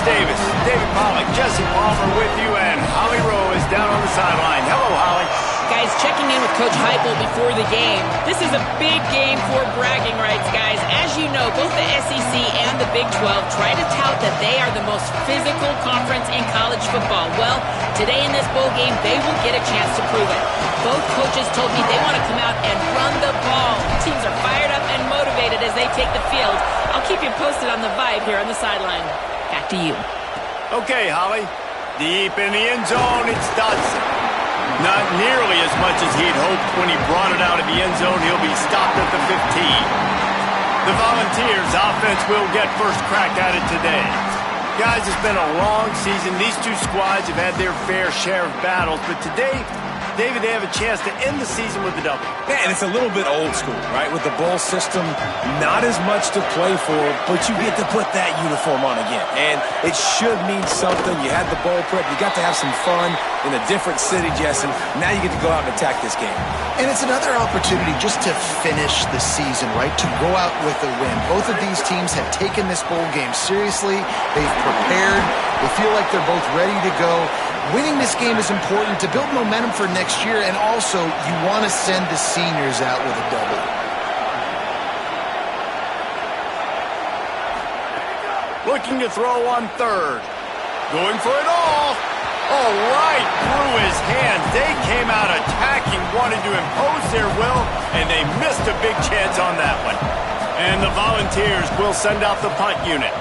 Davis, David Pollack, Jesse Palmer with you, and Holly Rowe is down on the sideline. Hello, Holly. Guys, checking in with Coach Heupel before the game. This is a big game for bragging rights, guys. As you know, both the SEC and the Big 12 try to tout that they are the most physical conference in college football. Well, today in this bowl game, they will get a chance to prove it. Both coaches told me they want to come out and run the ball. Teams are fired up and motivated as they take the field. I'll keep you posted on the vibe here on the sideline. Back to you. Okay, Holly. Deep in the end zone, it's Dodson. Not nearly as much as he'd hoped when he brought it out of the end zone. He'll be stopped at the 15. The Volunteers offense will get first crack at it today. Guys, it's been a long season. These two squads have had their fair share of battles, but today, David, they have a chance to end the season with a W. Yeah, and it's a little bit old school, right? With the bowl system, not as much to play for, but you get to put that uniform on again. And it should mean something. You had the bowl prep. You got to have some fun in a different city, Jesse. Now you get to go out and attack this game. And it's another opportunity just to finish the season, right? To go out with a win. Both of these teams have taken this bowl game seriously. They've prepared. They feel like they're both ready to go. Winning this game is important to build momentum for next year, and also you want to send the seniors out with a W. Looking to throw on third. Going for it all. Oh, right through his hands. They came out attacking, wanted to impose their will, and they missed a big chance on that one. And the Volunteers will send out the punt unit.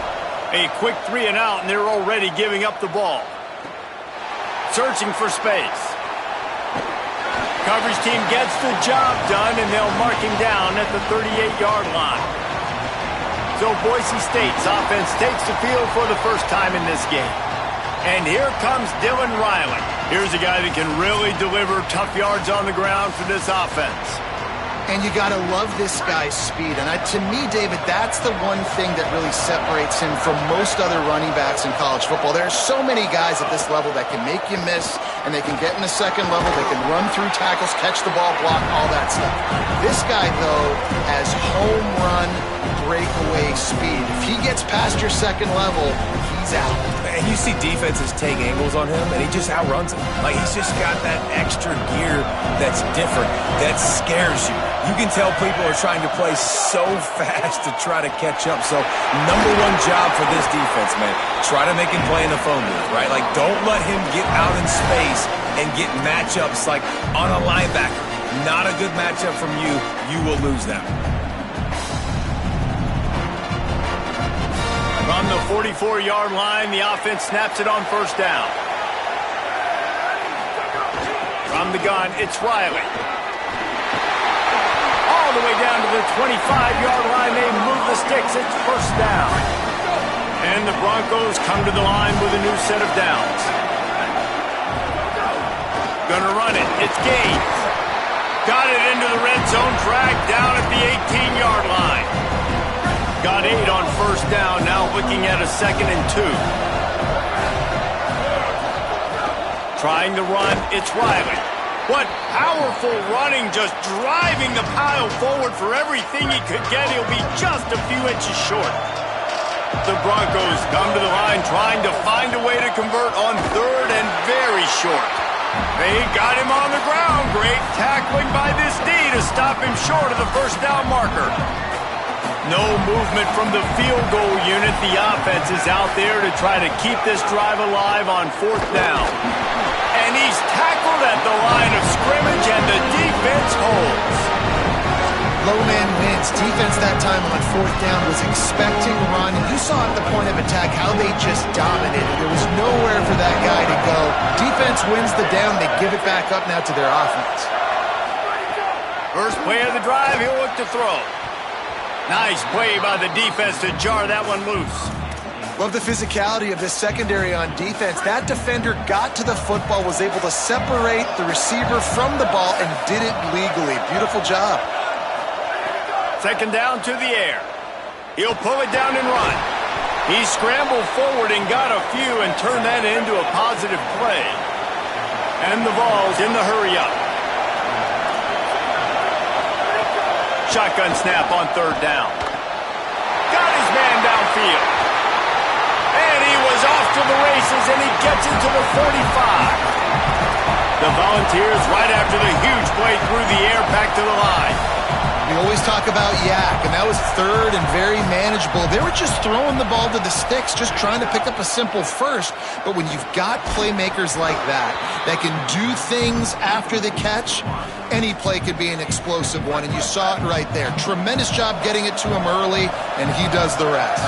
A quick 3 and out, and they're already giving up the ball. Searching for space. Coverage team gets the job done, and they'll mark him down at the 38-yard line. So Boise State's offense takes the field for the first time in this game. And here comes Dylan Riley. Here's a guy that can really deliver tough yards on the ground for this offense. And you got to love this guy's speed. And to me, David, that's the one thing that really separates him from most other running backs in college football. There are so many guys at this level that can make you miss, and they can get in the second level. They can run through tackles, catch the ball, block, all that stuff. This guy, though, has home run breakaway speed. If he gets past your second level, he's out. And you see defenses take angles on him, and he just outruns them. Like, he's just got that extra gear that's different, that scares you. You can tell people are trying to play so fast to try to catch up. So, number one job for this defense, man, try to make him play in the phone booth, right? Like, don't let him get out in space and get matchups like on a linebacker. Not a good matchup from you. You will lose that. From the 44-yard line, the offense snaps it on first down. From the gun, it's Riley. All the way down to the 25-yard line, they move the sticks. It's first down. And the Broncos come to the line with a new set of downs. Gonna run it. It's Gaines. Got it into the red zone, dragged down at the 18-yard line. Got 8 on first down, now looking at a 2nd and 2. Trying to run, it's Riley. What powerful running, just driving the pile forward for everything he could get. He'll be just a few inches short. The Broncos come to the line trying to find a way to convert on third and very short. They got him on the ground. Great tackling by this D to stop him short of the first down marker. No movement from the field goal unit. The offense is out there to try to keep this drive alive on fourth down. And he's tackled at the line of scrimmage, and the defense holds. Low man wins. Defense that time on fourth down was expecting run, and you saw at the point of attack how they just dominated. There was nowhere for that guy to go. Defense wins the down. They give it back up now to their offense. First play of the drive, he'll look to throw. Nice play by the defense to jar that one loose. Love the physicality of this secondary on defense. That defender got to the football, was able to separate the receiver from the ball, and did it legally. Beautiful job. Second down to the air. He'll pull it down and run. He scrambled forward and got a few and turned that into a positive play. And the ball's in the hurry up. Shotgun snap on third down. Got his man downfield. And he was gets it to the 45. The Volunteers right after the huge play through the air back to the line. We always talk about yak, and that was third and very manageable. They were just throwing the ball to the sticks, just trying to pick up a simple first. But when you've got playmakers like that can do things after the catch, any play could be an explosive one, and you saw it right there. Tremendous job getting it to him early, and he does the rest.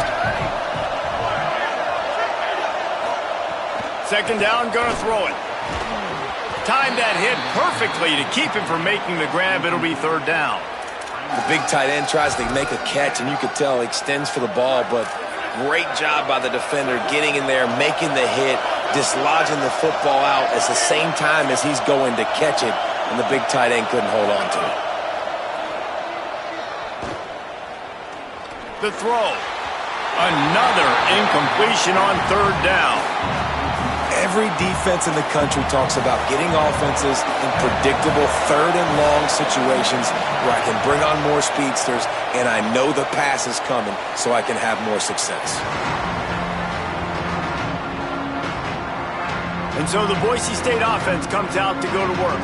Second down, gonna throw it. Timed that hit perfectly to keep him from making the grab. It'll be third down. The big tight end tries to make a catch, and you could tell he extends for the ball, but great job by the defender getting in there, making the hit, dislodging the football out at the same time as he's going to catch it, and the big tight end couldn't hold on to it. The throw. Another incompletion on third down. Every defense in the country talks about getting offenses in predictable third and long situations where I can bring on more speedsters and I know the pass is coming so I can have more success. And so the Boise State offense comes out to go to work.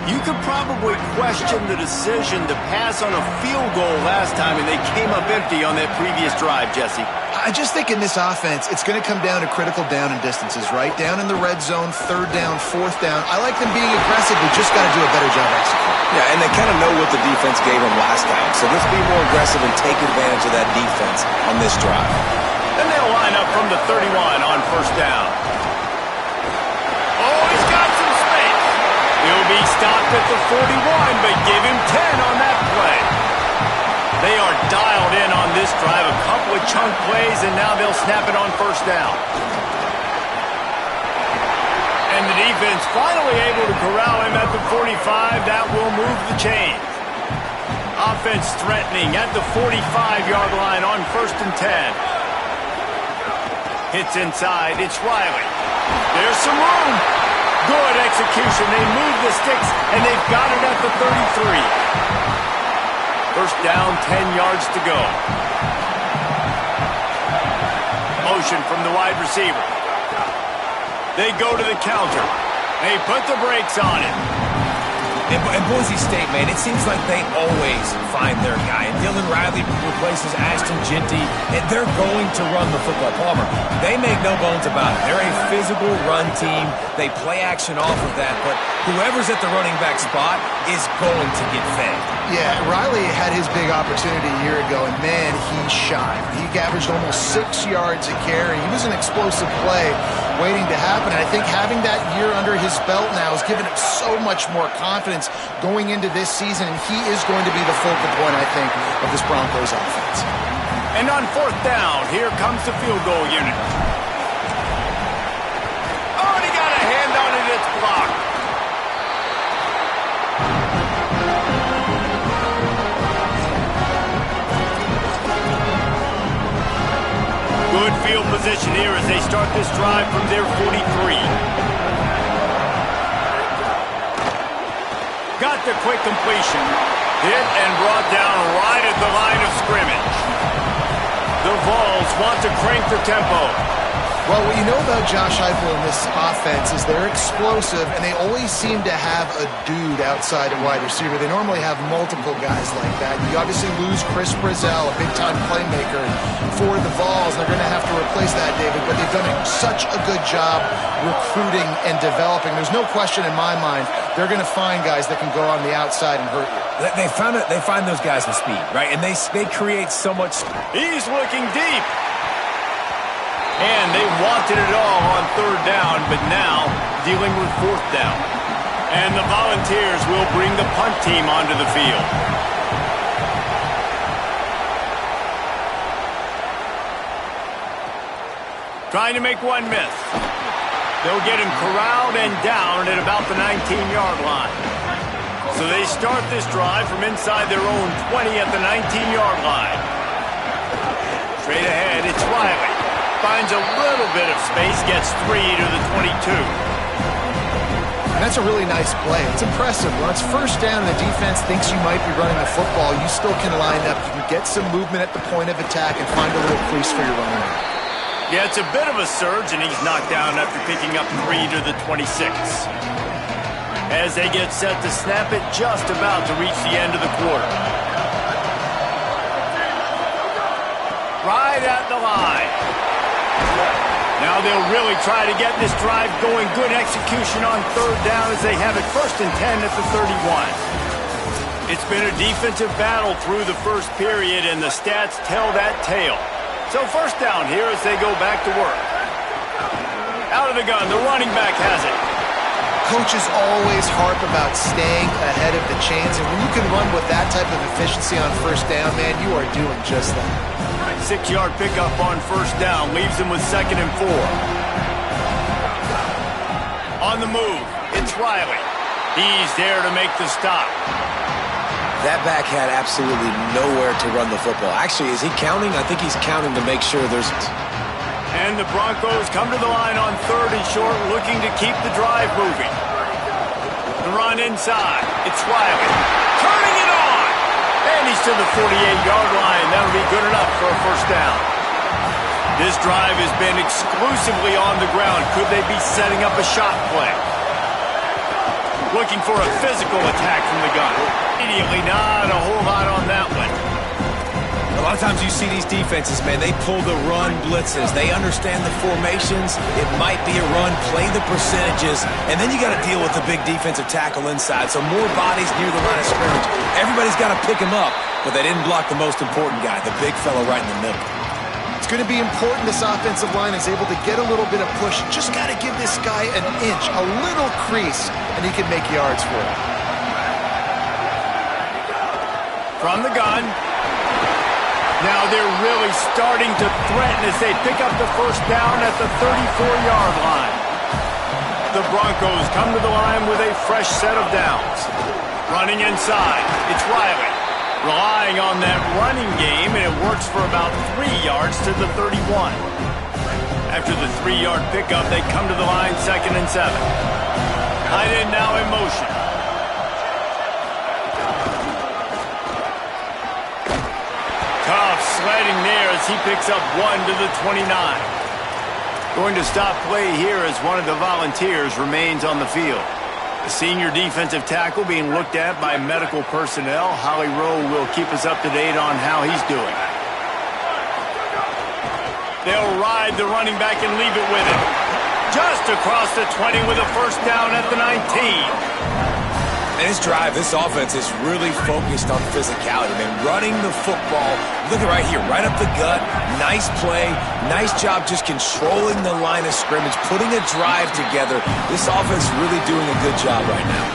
You could probably question the decision to pass on a field goal last time, and they came up empty on that previous drive, Jesse. I just think in this offense, it's going to come down to critical down and distances, right? Down in the red zone, third down, fourth down. I like them being aggressive. We just got to do a better job executing. Yeah, and they kind of know what the defense gave them last time. So let's be more aggressive and take advantage of that defense on this drive. Then they'll line up from the 31 on first down. Oh, he's got some space. He'll be stopped at the 41, but give him 10 on that play. They are dialed in on this drive, a couple of chunk plays, and now they'll snap it on first down. And the defense finally able to corral him at the 45. That will move the chains. Offense threatening at the 45-yard line on first and 10. Hits inside. It's Riley. There's some room. Good execution. They move the sticks, and they've got it at the 33. First down, 10 yards to go. Motion from the wide receiver. They go to the counter. They put the brakes on it. And Boise State, man, it seems like they always find their guy. And Dylan Riley replaces Ashton Ginty, and they're going to run the football. Palmer, they make no bones about it. They're a physical run team. They play action off of that, but whoever's at the running back spot is going to get fed. Yeah, Riley had his big opportunity a year ago, and man, he shined. He averaged almost 6 yards a carry. He was an explosive play waiting to happen, and I think having that year under his belt now has given him so much more confidence going into this season, and he is going to be the focal point, I think, of this Broncos offense. And on fourth down, here comes the field goal unit. Oh, and he got a hand on it, it's blocked. Good field position here as they start this drive from their 43. Got the quick completion. Hit and brought down right at the line of scrimmage. The Vols want to crank the tempo. Well, what you know about Josh Heupel in this offense is they're explosive, and they always seem to have a dude outside at wide receiver. They normally have multiple guys like that. You obviously lose Chris Brazzell, a big-time playmaker for the Vols. They're going to have to replace that, David, but they've done such a good job recruiting and developing. There's no question in my mind they're going to find guys that can go on the outside and hurt you. They find those guys with speed, right? And they create so much. He's looking deep. And they wanted it all on third down, but now dealing with fourth down. And the Volunteers will bring the punt team onto the field. Trying to make one miss. They'll get him corralled and down at about the 19-yard line. So they start this drive from inside their own 20 at the 19-yard line. Straight ahead, it's Riley. Finds a little bit of space, gets 3 to the 22. And that's a really nice play. It's impressive. When it's first down and the defense thinks you might be running the football, you still can line up. You can get some movement at the point of attack and find a little crease for your running back. Yeah, it's a bit of a surge, and he's knocked down after picking up 3 to the 26. As they get set to snap it, just about to reach the end of the quarter. Right at the line. Now they'll really try to get this drive going. Good execution on third down as they have it 1st and 10 at the 31. It's been a defensive battle through the first period, and the stats tell that tale. So 1st down here as they go back to work. Out of the gun, the running back has it. Coaches always harp about staying ahead of the chains, and when you can run with that type of efficiency on 1st down, man, you are doing just that. 6-yard pickup on 1st down leaves them with 2nd and 4. On the move, it's Riley. He's there to make the stop. That back had absolutely nowhere to run the football. Actually, is he counting? I think he's counting to make sure there's... And the Broncos come to the line on 3rd and short, looking to keep the drive moving. The run inside. It's Riley. Turning it on! And he's to the 48-yard line. That'll be good enough for a 1st down. This drive has been exclusively on the ground. Could they be setting up a shot play? Looking for a physical attack from the gun. Immediately, not a whole lot on that one. A lot of times you see these defenses, man, they pull the run blitzes. They understand the formations. It might be a run, play the percentages, and then you got to deal with the big defensive tackle inside. So more bodies near the line of scrimmage. Everybody's got to pick him up, but they didn't block the most important guy, the big fellow right in the middle. It's going to be important this offensive line is able to get a little bit of push. Just got to give this guy an inch, a little crease, and he can make yards for it. From the gun. Now they're really starting to threaten as they pick up the 1st down at the 34-yard line. The Broncos come to the line with a fresh set of downs. Running inside, it's Riley. Relying on that running game, and it works for about 3 yards to the 31. After the 3-yard pickup, they come to the line 2nd and 7. Tight end now in motion. Tough sledding there as he picks up 1 to the 29. Going to stop play here as one of the Volunteers remains on the field. The senior defensive tackle being looked at by medical personnel. Holly Rowe will keep us up to date on how he's doing. They'll ride the running back and leave it with him. Just across the 20 with a 1st down at the 19. And this drive, this offense is really focused on physicality, man. Running the football, look at right here, right up the gut. Nice play, nice job just controlling the line of scrimmage, putting a drive together. This offense is really doing a good job right now.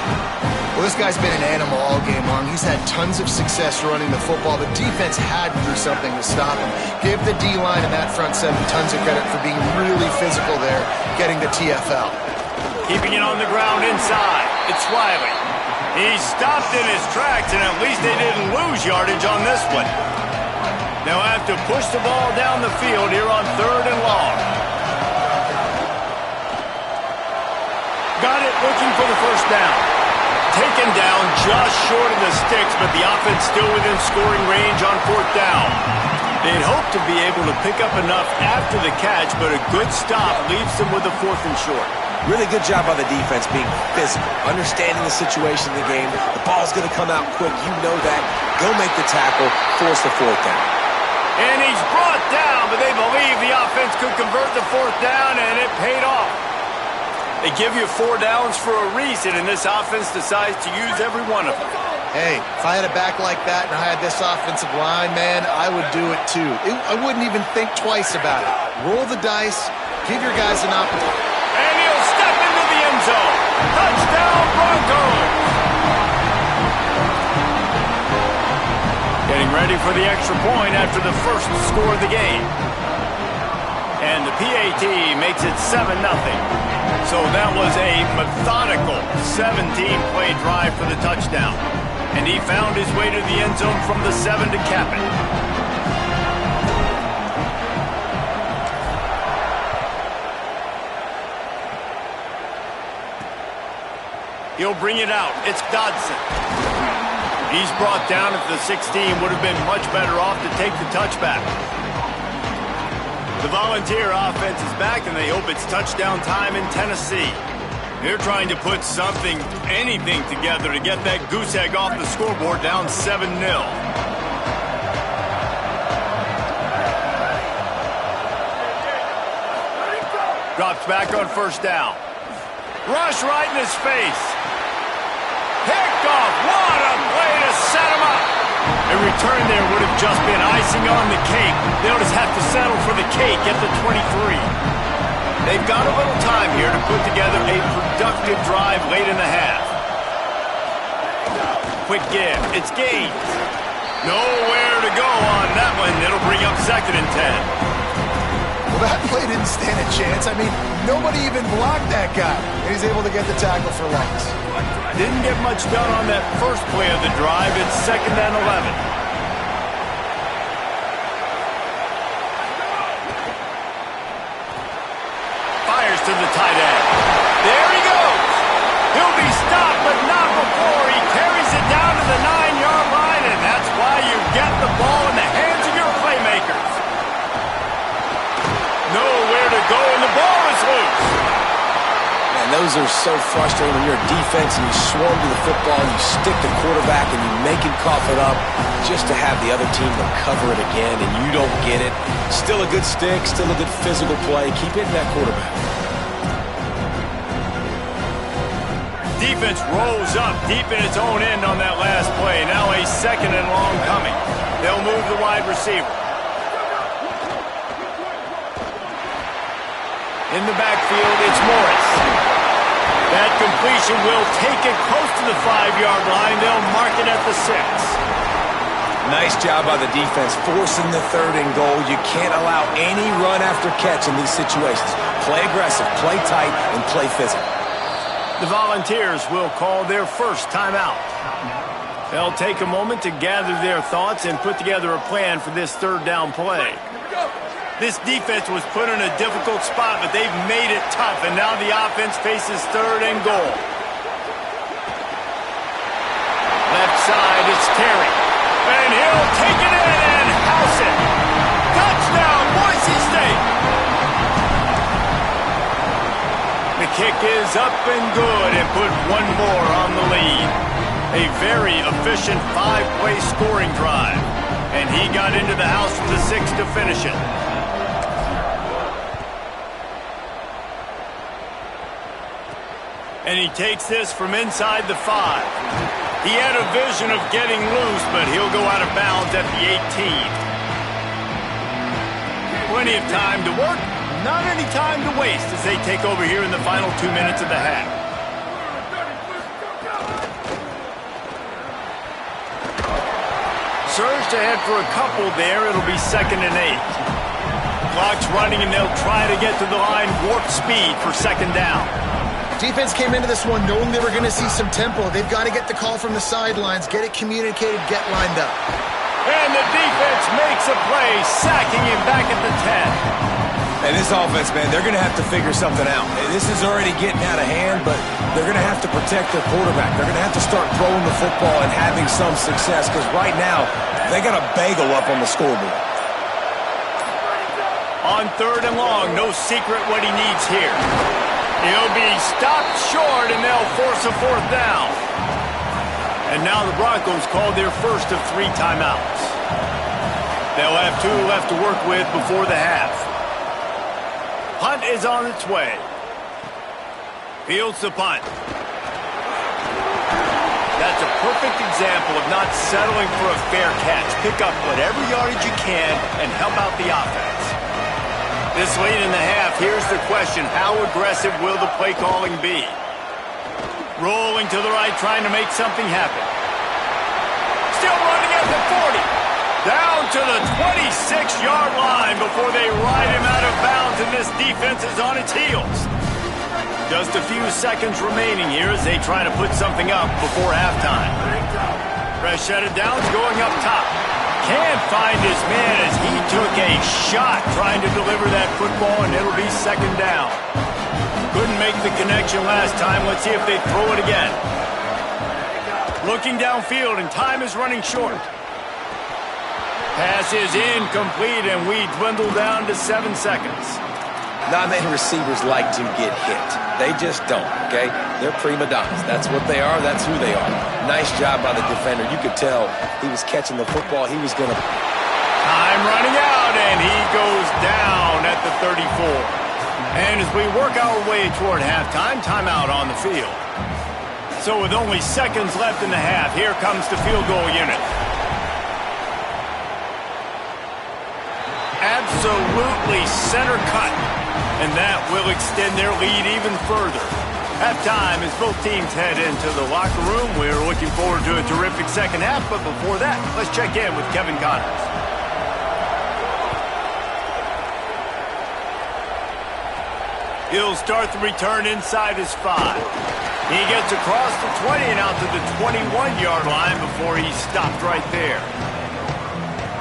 Well, this guy's been an animal all game long. He's had tons of success running the football. The defense had to do something to stop him. Give the D-line and that front seven tons of credit for being really physical there, getting the TFL. Keeping it on the ground inside, it's Riley. He stopped in his tracks, and at least they didn't lose yardage on this one. They'll have to push the ball down the field here on 3rd and long. Got it, looking for the 1st down. Taken down just short of the sticks, but the offense still within scoring range on 4th down. They'd hope to be able to pick up enough after the catch, but a good stop leaves them with a 4th and short. Really good job by the defense being physical, understanding the situation in the game. The ball's going to come out quick. You know that. Go make the tackle, force the 4th down. And he's brought down, but they believe the offense could convert the 4th down, and it paid off. They give you 4 downs for a reason, and this offense decides to use every one of them. Hey, if I had a back like that and I had this offensive line, man, I would do it too. I wouldn't even think twice about it. Roll the dice, give your guys an opportunity. And he'll step into the end zone. Touchdown, Broncos! Getting ready for the extra point after the first score of the game. And the PAT makes it 7-0. So that was a methodical 17-play drive for the touchdown. And he found his way to the end zone from the 7 to cap it. He'll bring it out. It's Dodson. He's brought down at the 16. Would have been much better off to take the touchback. The Volunteer offense is back, and they hope it's touchdown time in Tennessee. They're trying to put something, anything together to get that goose egg off the scoreboard down 7-0. Drops back on first down. Rush right in his face. Picked off. What a play to set him up. A return there would have just been icing on the cake. They'll just have to settle for the cake at the 23. They've got a little time here to put together a productive drive late in the half. Quick give. It's Gaines. Nowhere to go on that one. It'll bring up 2nd and 10. Well, that play didn't stand a chance. I mean, nobody even blocked that guy. And he's able to get the tackle for loss. Didn't get much done on that first play of the drive. It's 2nd and 11. To the tight end. There he goes. He'll be stopped, but not before he carries it down to the 9-yard line, and that's why you get the ball in the hands of your playmakers. Nowhere to go, and the ball is loose. Man, those are so frustrating when you're a defense and you swarm to the football, you stick the quarterback, and you make him cough it up just to have the other team recover it again, and you don't get it. Still a good stick, still a good physical play. Keep hitting that quarterback. Defense rolls up deep in its own end on that last play. Now a 2nd and long coming. They'll move the wide receiver. In the backfield, it's Morris. That completion will take it close to the 5-yard line. They'll mark it at the 6. Nice job by the defense, forcing the 3rd and goal. You can't allow any run after catch in these situations. Play aggressive, play tight, and play physical. The Volunteers will call their first timeout. They'll take a moment to gather their thoughts and put together a plan for this 3rd down play. This defense was put in a difficult spot, but they've made it tough, and now the offense faces 3rd and goal. Left side, it's Terry. And he'll take it in and house it. Touchdown, Boise State! The kick is up and good and put one more on the lead. A very efficient 5-play scoring drive. And he got into the house for the 6 to finish it. And he takes this from inside the 5. He had a vision of getting loose, but he'll go out of bounds at the 18. Plenty of time to work. Not any time to waste as they take over here in the final 2 minutes of the half. Surge ahead for a couple there. It'll be 2nd and 8. Clock's running, and they'll try to get to the line warp speed for 2nd down. Defense came into this one knowing they were going to see some tempo. They've got to get the call from the sidelines, get it communicated, get lined up. And the defense makes a play, sacking him back at the 10. And this offense, man, they're going to have to figure something out. This is already getting out of hand, but they're going to have to protect their quarterback. They're going to have to start throwing the football and having some success, because right now, they got a bagel up on the scoreboard. On 3rd and long, no secret what he needs here. He'll be stopped short, and they'll force a 4th down. And now the Broncos called their first of 3 timeouts. They'll have 2 left to work with before the half. Punt is on its way. Fields the punt. That's a perfect example of not settling for a fair catch. Pick up whatever yardage you can and help out the offense. This late in the half, here's the question. How aggressive will the play calling be? Rolling to the right, trying to make something happen. Still running at the 40. Down to the 26-yard line before they ride him out of bounds, and this defense is on its heels. Just a few seconds remaining here as they try to put something up before halftime. Fresh set of downs going up top. Can't find his man as he took a shot trying to deliver that football, and it'll be 2nd down. Couldn't make the connection last time. Let's see if they throw it again. Looking downfield, and time is running short. Pass is incomplete, and we dwindle down to 7 seconds. Not many receivers like to get hit. They just don't, okay? They're prima donnas. That's what they are. That's who they are. Nice job by the defender. You could tell he was catching the football. He was going to... Time running out, and he goes down at the 34. And as we work our way toward halftime, timeout on the field. So with only seconds left in the half, here comes the field goal unit. Absolutely center cut. And that will extend their lead even further. Halftime as both teams head into the locker room. We're looking forward to a terrific second half, but before that, let's check in with Kevin Connors. He'll start the return inside his 5. He gets across the 20 and out to the 21-yard line before he's stopped right there.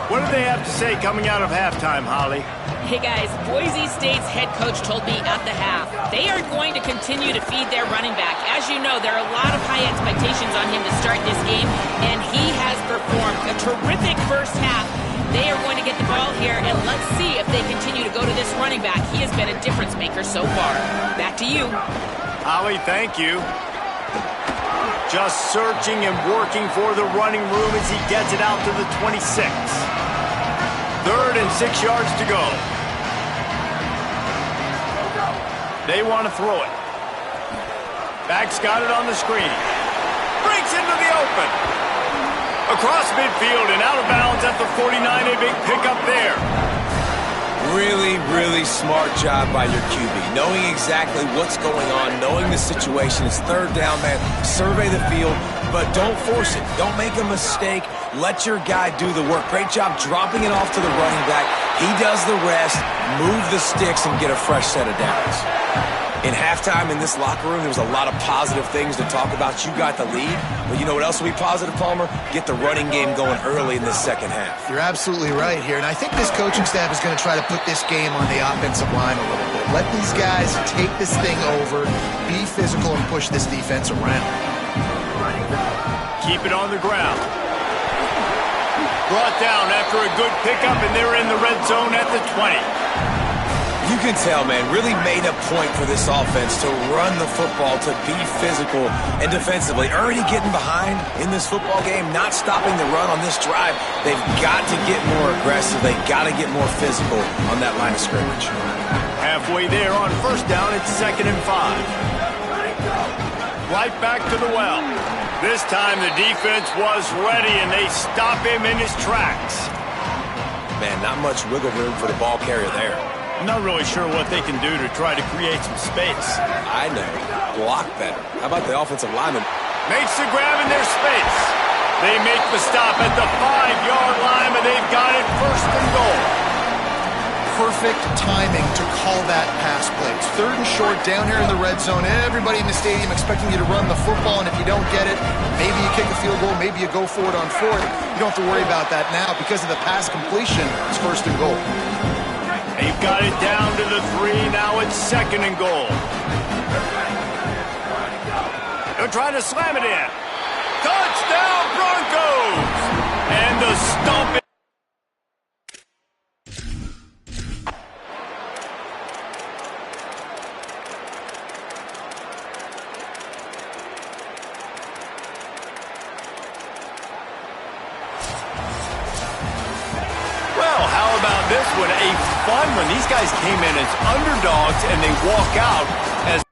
What do they have to say coming out of halftime, Holly? Hey guys, Boise State's head coach told me at the half they are going to continue to feed their running back. As you know, there are a lot of high expectations on him to start this game, and he has performed a terrific first half. They are going to get the ball here, and let's see if they continue to go to this running back. He has been a difference maker so far. Back to you. Holly, thank you. Just searching and working for the running room as he gets it out to the 26. 3rd and 6 yards to go. They want to throw it. Back's got it on the screen. Breaks into the open. Across midfield and out of bounds at the 49. A big pickup there. Really, really smart job by your QB. Knowing exactly what's going on, knowing the situation. It's 3rd down, man. Survey the field, but don't force it. Don't make a mistake. Let your guy do the work. Great job dropping it off to the running back. He does the rest, move the sticks, and get a fresh set of downs. In halftime in this locker room, there was a lot of positive things to talk about. You got the lead, but you know what else will be positive, Palmer? Get the running game going early in this second half. You're absolutely right here, and I think this coaching staff is going to try to put this game on the offensive line a little bit. Let these guys take this thing over, be physical, and push this defense around. Keep it on the ground. Brought down after a good pickup, and they're in the red zone at the 20. You can tell, man, really made a point for this offense to run the football, to be physical and defensively. Already getting behind in this football game, not stopping the run on this drive. They've got to get more aggressive. They've got to get more physical on that line of scrimmage. Halfway there on 1st down, it's 2nd and 5. Right back to the well. This time the defense was ready, and they stop him in his tracks. Man, not much wiggle room for the ball carrier there. I'm not really sure what they can do to try to create some space. I know. Block better. How about the offensive lineman? Makes the grab in their space. They make the stop at the 5-yard line, and they've got it 1st and goal. Perfect timing to call that pass play. It's 3rd and short down here in the red zone. Everybody in the stadium expecting you to run the football, and if you don't get it, maybe you kick a field goal, maybe you go for it on 4th. You don't have to worry about that now. Because of the pass completion, it's 1st and goal. They've got it down to the 3. Now it's 2nd and goal. They're trying to slam it in. Touchdown, Broncos! And the stomp. Well, how about this one? A fun one. These guys came in as underdogs, and they walk out as